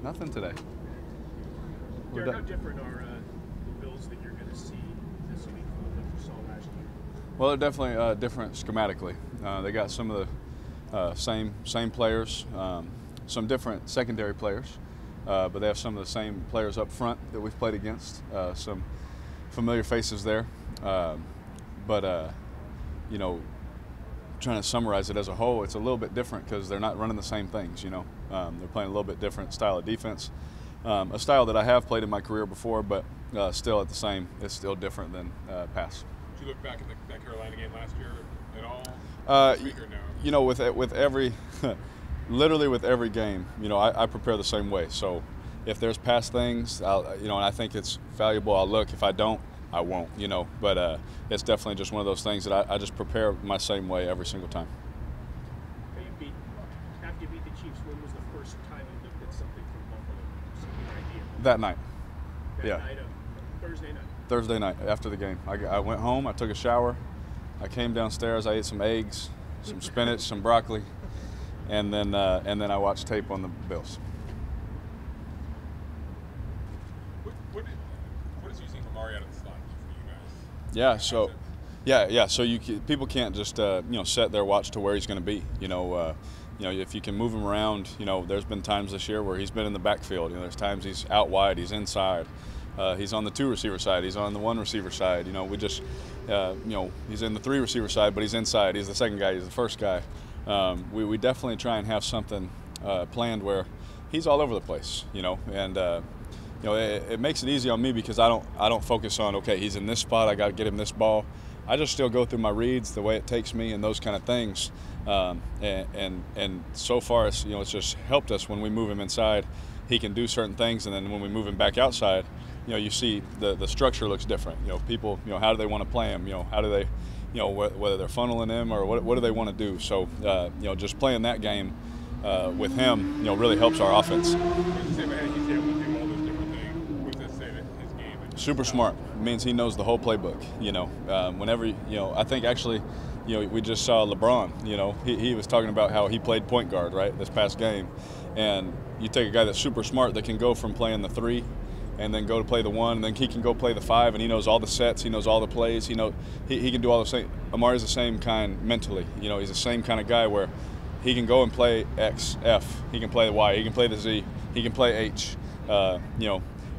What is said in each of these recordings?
Nothing today. Derek, how different are the Bills that you're going to see this week from what you saw last year? Well, they're definitely different schematically. They got some of the same players, some different secondary players, but they have some of the same players up front that we've played against. Some familiar faces there, but you know, trying to summarize it as a whole, it's a little bit different because they're not running the same things. You know, they're playing a little bit different style of defense, a style that I have played in my career before, but still it's still different than pass. Did you look back at that Carolina game last year at all? No? You know, with every, literally with every game, you know, I prepare the same way. So if there's past things, and I think it's valuable, I'll look. If I don't, I won't. You know, but it's definitely just one of those things that I just prepare my same way every single time. After you beat the Chiefs, when was the first time you looked at something from Buffalo? Some idea? That night. Night of Thursday night. Thursday night after the game. I went home, I took a shower, I came downstairs, I ate some eggs, some spinach, some broccoli, and then I watched tape on the Bills. What is using Amari out of the slot for you guys? Yeah, so So people can't just set their watch to where he's going to be. You know, if you can move him around. You know, there's been times this year where he's been in the backfield. You know, there's times he's out wide, he's inside. He's on the 2 receiver side. He's on the 1 receiver side. You know, we just, he's in the 3 receiver side, but he's inside. He's the second guy. He's the first guy. We definitely try and have something planned where he's all over the place. You know, and it makes it easy on me because I don't focus on, okay, he's in this spot, I got to get him this ball. I just still go through my reads the way it takes me and those kind of things. And so far, it's just helped us when we move him inside. He can do certain things, and then when we move him back outside, you see the structure looks different. People, how do they want to play him? How do they, whether they're funneling him or what do they want to do? So, just playing that game with him, really helps our offense. Super smart. It means he knows the whole playbook. Whenever I think actually, we just saw LeBron. He was talking about how he played point guard right this past game, and you take a guy that's super smart that can go from playing the 3 and then go to play the 1, and then he can go play the 5, and he knows all the sets, he knows all the plays, he can do all the same. Amari's the same kind mentally. He's the same kind of guy where he can go and play X, F, he can play the Y, he can play the Z, he can play H. I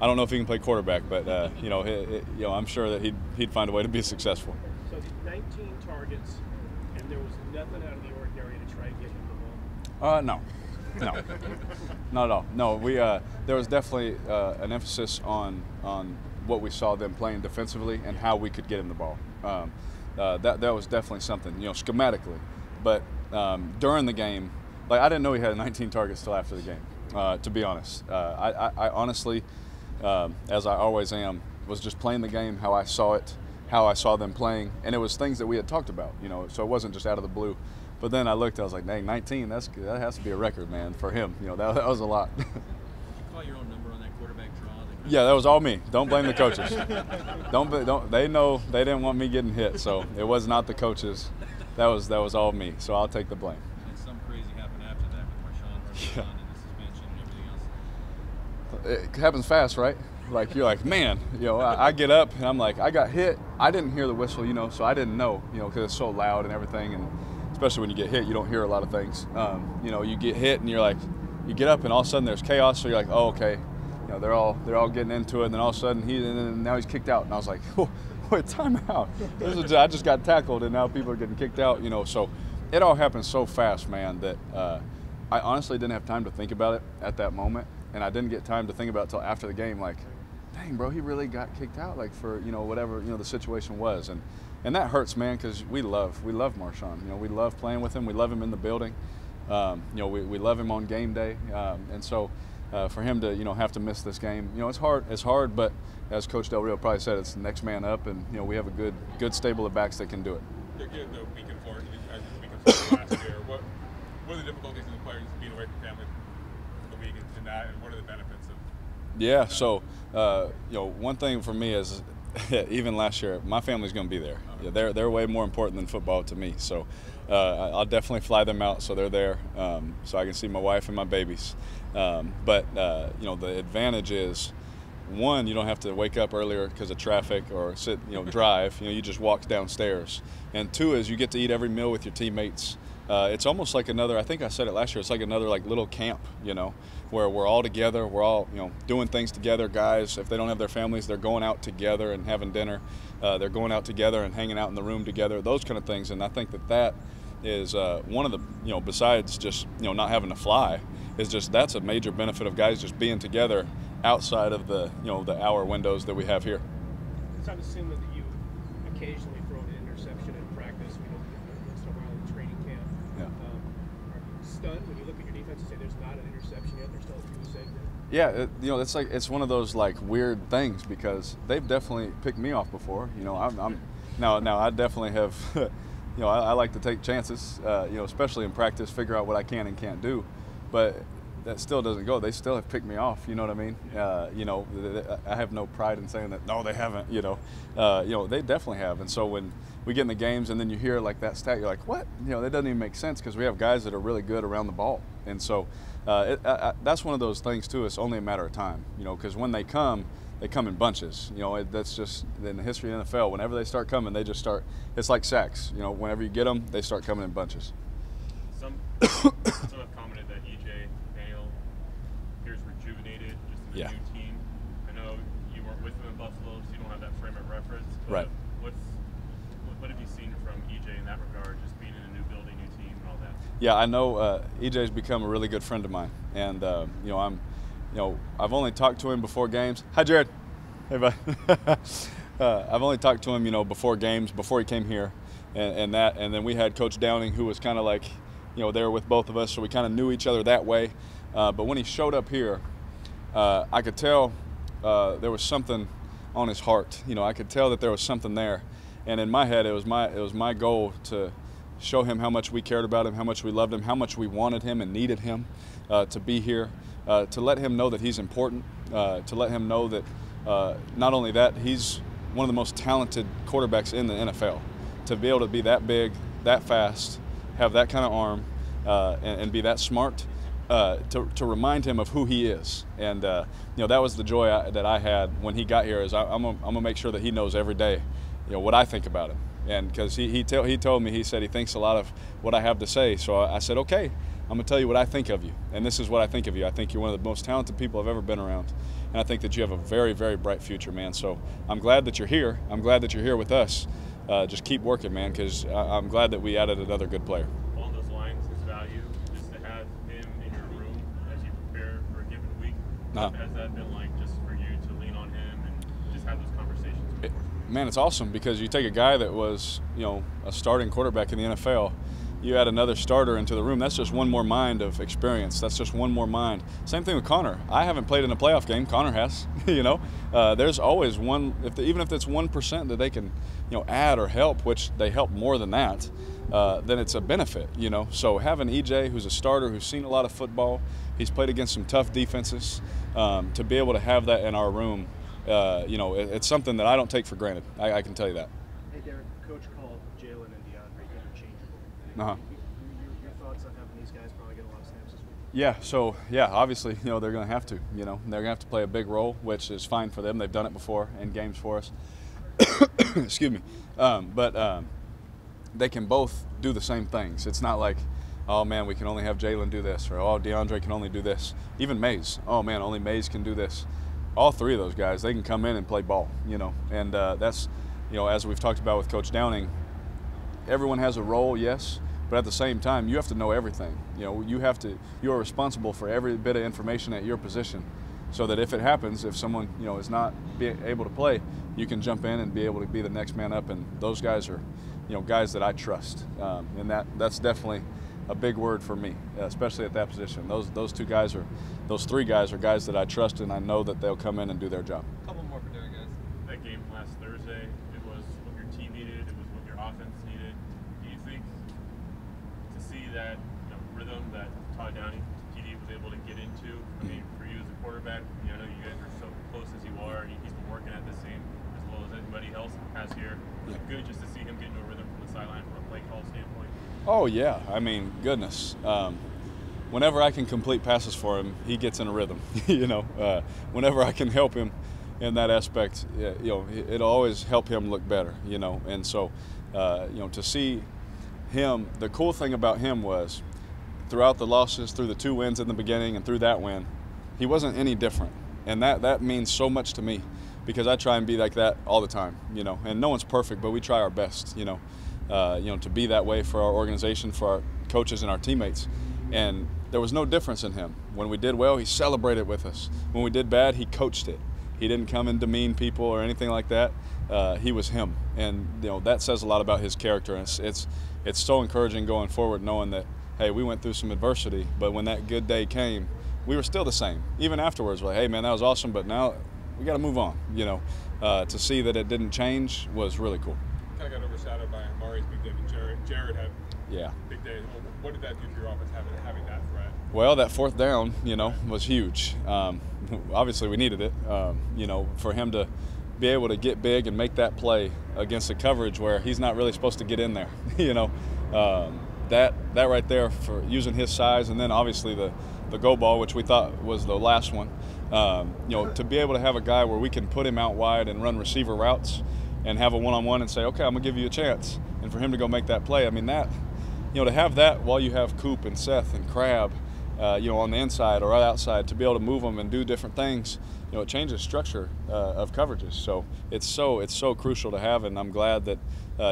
don't know if he can play quarterback, but I'm sure that he'd find a way to be successful. So 19 targets, and there was nothing out of the ordinary to try and get him the ball. No, not at all. No, there was definitely an emphasis on what we saw them playing defensively and how we could get him the ball. That was definitely something, schematically. But during the game, I didn't know he had 19 targets till after the game. To be honest, I honestly, as I always am, was just playing the game how I saw it, how I saw them playing, and it was things that we had talked about. So it wasn't just out of the blue. But then I looked, I was like, dang, 19, that has to be a record, man, for him. That was a lot. Did you call your own number on that quarterback draw? Yeah, that was all me. Don't blame the coaches. They know they didn't want me getting hit, so it was not the coaches. That was all me, so I'll take the blame. And something crazy happened after that with Marshawn and the suspension and everything else. It happens fast, right? You're like, man, I get up and I'm like, I got hit. I didn't hear the whistle, so I didn't know, because it's so loud and everything, and especially when you get hit, you don't hear a lot of things. You get hit and you're like, you get up and all of a sudden there's chaos. So you're like, oh, okay, they're all getting into it, and then all of a sudden now he's kicked out, and I was like, oh, wait, timeout. I just got tackled, and now people are getting kicked out. So it all happened so fast, man, that I honestly didn't have time to think about it at that moment, and I didn't get time to think about it until after the game. Like, dang, bro, he really got kicked out, for whatever the situation was, and that hurts, man, because we love Marshawn. We love playing with him. We love him in the building. We love him on game day, and so for him to have to miss this game, it's hard. It's hard, but as Coach Del Rio probably said, it's the next man up, and we have a good stable of backs that can do it. The week in Florida, last year, what are the difficulties in the players being away from family for the week and that, and what are the benefits of? Yeah, so one thing for me is even last year, my family's going to be there. Yeah, they're way more important than football to me. So I'll definitely fly them out so they're there, so I can see my wife and my babies. But you know, the advantage is, one, you don't have to wake up earlier because of traffic or drive. You know, you just walk downstairs. And two is you get to eat every meal with your teammates. It's almost like another, I think I said it last year, it's like another little camp, you know, where we're all together, we're all, doing things together. Guys, if they don't have their families, they're going out together and having dinner. They're going out together and hanging out in the room together, those kind of things. And I think that is one of the, besides just, not having to fly, is just that's a major benefit of guys just being together outside of the, the hour windows that we have here. So I'm assuming that you occasionally throw an interception in practice, once in a while in training camp. Yeah. Are you stunned when you look at your defense and say there's not an interception yet, there's still a few saved? Yeah, it's one of those weird things because they've definitely picked me off before. Now I definitely have, I like to take chances, especially in practice, figure out what I can and can't do, but that still doesn't go. They still have picked me off. You know what I mean? I have no pride in saying that. No, they haven't. They definitely have. And so when we get in the games and then you hear that stat, you're like, what? That doesn't even make sense because we have guys that are really good around the ball. And so that's one of those things too. It's only a matter of time. Because when they come in bunches. That's just in the history of the NFL. Whenever they start coming, they just start. It's like sacks. Whenever you get them, they start coming in bunches. Some have commented that EJ appears rejuvenated, just in the new team. I know you weren't with him in Buffalo, so you don't have that frame of reference. But right. What have you seen from EJ in that regard, just being in a new building, new team, and all that? Yeah, I know EJ's become a really good friend of mine, and I've only talked to him before games. Hi, Jared. Hey, bud. I've only talked to him, before games, before he came here, and then we had Coach Downing, who was kind of there with both of us, so we kind of knew each other that way. But when he showed up here, I could tell there was something on his heart. I could tell that there was something there, and in my head, it was my goal to show him how much we cared about him, how much we loved him, how much we wanted him and needed him to be here, to let him know that he's important, to let him know that not only that, he's one of the most talented quarterbacks in the NFL. To be able to be that big, that fast, have that kind of arm, and be that smart, to remind him of who he is. And that was the joy that I had when he got here. Is I'm gonna make sure that he knows every day, what I think about him. And because he told me, he said he thinks a lot of what I have to say. So I said, okay, I'm gonna tell you what I think of you, and this is what I think of you. I think you're one of the most talented people I've ever been around, and I think that you have a very, very bright future, man. So I'm glad that you're here. I'm glad that you're here with us. Just keep working, man, because I'm glad that we added another good player. Along those lines, his value, just to have him in your room as you prepare for a given week, what has that been like just for you to lean on him and just have those conversations? Man, it's awesome because you take a guy that was, a starting quarterback in the NFL, you add another starter into the room. That's just one more mind of experience. That's just one more mind. Same thing with Connor. I haven't played in a playoff game. Connor has. There's always one. Even if it's 1% that they can, add or help, which they help more than that, then it's a benefit. So having EJ, who's a starter, who's seen a lot of football, he's played against some tough defenses, to be able to have that in our room, it's something that I don't take for granted. I can tell you that. Hey, Derek, Coach called Jalen and DeAndre interchangeable. Uh-huh. Your thoughts on having these guys probably get a lot of snaps this week? Yeah, so, obviously, they're going to have to, they're going to have to play a big role, which is fine for them. They've done it before in games for us. Excuse me. But they can both do the same things. It's not like, oh, man, we can only have Jalen do this, or, oh, DeAndre can only do this. Even Mays, oh, man, only Mays can do this. All three of those guys, they can come in and play ball, and that's, as we've talked about with Coach Downing, everyone has a role, yes, but at the same time, you have to know everything. You are responsible for every bit of information at your position, so that if it happens, if someone, is not able to play, you can jump in and be able to be the next man up, and those guys are, guys that I trust, and that's definitely a big word for me, especially at that position. Those three guys are guys that I trust, and I know that they'll come in and do their job. A couple more for Derek, guys. That game last Thursday, it was what your team needed, it was what your offense needed. Do you think to see that rhythm that Todd Downing, TD, was able to get into, I mean, for you as a quarterback, I know you guys are so close as you are, and he's been working at this same as well as anybody else has here. Was it good just to see him get into a rhythm from the sideline from a play call standpoint? Oh yeah, I mean, goodness. Whenever I can complete passes for him, he gets in a rhythm. Whenever I can help him in that aspect, it'll always help him look better. And so, to see him, the cool thing about him was, throughout the losses, through the 2 wins in the beginning and through that win, he wasn't any different, and that means so much to me, because I try and be like that all the time. And no one's perfect, but we try our best. To be that way for our organization, for our coaches and our teammates. And there was no difference in him. When we did well, he celebrated with us. When we did bad, he coached it. He didn't come and demean people or anything like that. He was him, and that says a lot about his character. And it's so encouraging going forward, knowing that, hey, we went through some adversity, but when that good day came, we were still the same. Even afterwards, we're like, hey man, that was awesome, but now we got to move on. To see that it didn't change was really cool. Kind of got overshadowed by Amari's big day, but Jared had big day. What did that do for your offense, having that threat? Well, that 4th down, was huge. Obviously, we needed it. For him to be able to get big and make that play against a coverage where he's not really supposed to get in there. That right there, for using his size, and then obviously the go ball, which we thought was the last one. To be able to have a guy where we can put him out wide and run receiver routes and have a one-on-one and say, okay, I'm gonna give you a chance, and for him to go make that play. I mean, that, to have that while you have Coop and Seth and Crab, on the inside or right outside, to be able to move them and do different things, it changes structure of coverages. So it's so crucial to have, and I'm glad that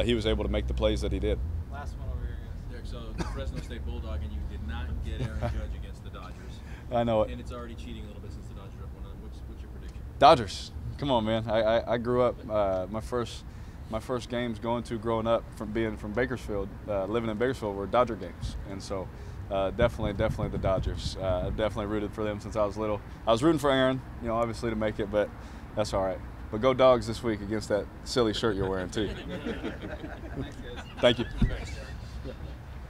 he was able to make the plays that he did. Last one over here, Derek. So the Fresno State Bulldog, and you did not get Aaron Judge against the Dodgers. I know it. And it's already cheating a little bit since the Dodgers are up 1-0. What's your prediction? Dodgers. Come on, man. I grew up, my first games growing up from being from Bakersfield, living in Bakersfield, were Dodger games. And so definitely the Dodgers. I've definitely rooted for them since I was little. I was rooting for Aaron, obviously to make it, but that's all right. But go Dogs this week against that silly shirt you're wearing too. Thanks, guys. Thank you. Thanks.